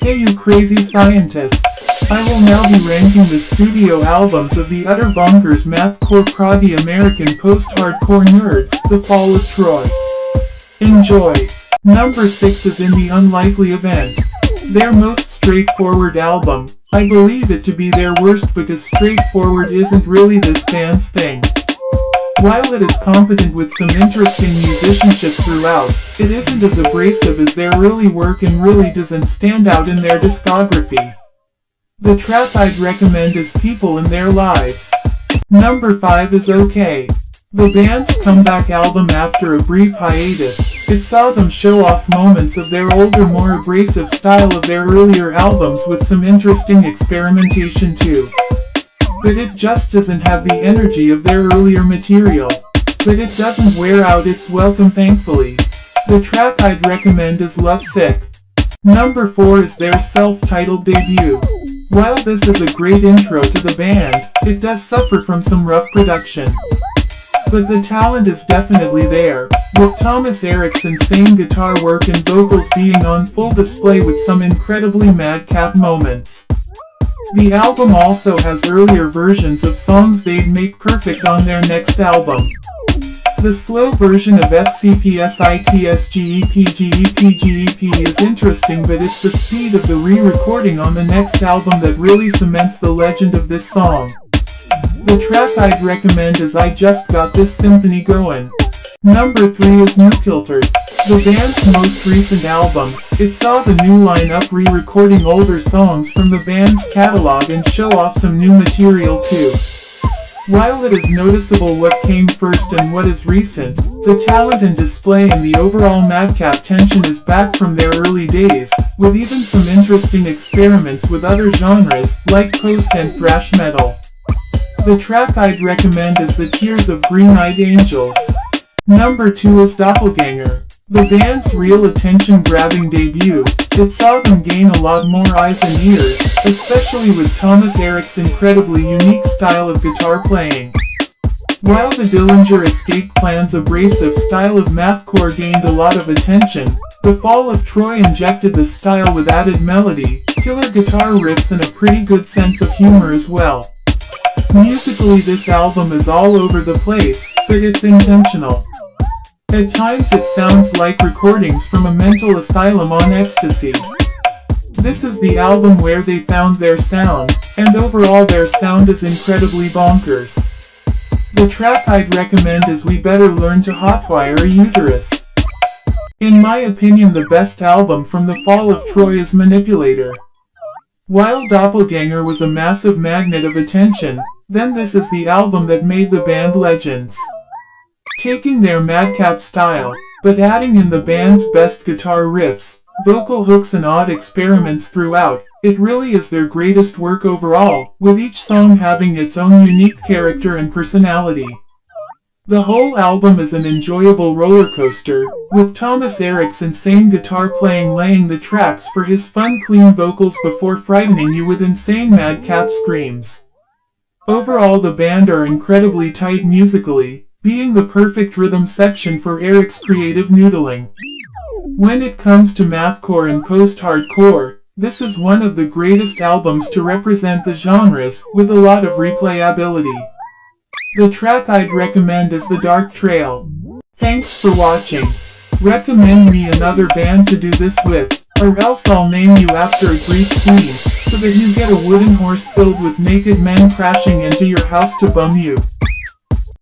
Hey you crazy scientists! I will now be ranking the studio albums of the utter bonkers mathcore proggy American post-hardcore nerds, The Fall of Troy. Enjoy! Number 6 is In the Unlikely Event. Their most straightforward album. I believe it to be their worst because straightforward isn't really this band's thing. While it is competent with some interesting musicianship throughout, it isn't as abrasive as their early work and really doesn't stand out in their discography. The track I'd recommend is People in Their Lives. Number 5 is OK. The band's comeback album after a brief hiatus, it saw them show off moments of their older more abrasive style of their earlier albums with some interesting experimentation too. But it just doesn't have the energy of their earlier material. But it doesn't wear out its welcome thankfully. The track I'd recommend is Lovesick. Number 4 is their self-titled debut. While this is a great intro to the band, it does suffer from some rough production. But the talent is definitely there, with Thomas Erik's insane guitar work and vocals being on full display with some incredibly madcap moments. The album also has earlier versions of songs they'd make perfect on their next album. The slow version of FCPSITSGEPGEPGEP is interesting, but it's the speed of the re-recording on the next album that really cements the legend of this song. The track I'd recommend is I Just Got This Symphony Goin'. Number 3 is New Kilter. The band's most recent album, it saw the new lineup re-recording older songs from the band's catalog and show off some new material too. While it is noticeable what came first and what is recent, the talent and display and the overall madcap tension is back from their early days, with even some interesting experiments with other genres, like post and thrash metal. The track I'd recommend is The Tears of Green-Eyed Angels. Number 2 is Doppelganger. The band's real attention-grabbing debut, it saw them gain a lot more eyes and ears, especially with Thomas Erik's incredibly unique style of guitar playing. While the Dillinger Escape Plan's abrasive style of mathcore gained a lot of attention, The Fall of Troy injected the style with added melody, killer guitar riffs and a pretty good sense of humor as well. Musically this album is all over the place, but it's intentional. At times it sounds like recordings from a mental asylum on ecstasy. This is the album where they found their sound, and overall their sound is incredibly bonkers. The track I'd recommend is We Better Learn to Hotwire a Uterus. In my opinion, the best album from The Fall of Troy is Manipulator. While Doppelganger was a massive magnet of attention, then this is the album that made the band legends. Taking their madcap style, but adding in the band's best guitar riffs, vocal hooks and odd experiments throughout, it really is their greatest work overall, with each song having its own unique character and personality. The whole album is an enjoyable roller coaster, with Thomas Erik's insane guitar playing laying the tracks for his fun clean vocals before frightening you with insane madcap screams. Overall the band are incredibly tight musically, being the perfect rhythm section for Erik's creative noodling. When it comes to mathcore and post-hardcore, this is one of the greatest albums to represent the genres, with a lot of replayability. The track I'd recommend is The Dark Trail. Thanks for watching. Recommend me another band to do this with, or else I'll name you after a Greek queen, so that you get a wooden horse filled with naked men crashing into your house to bum you.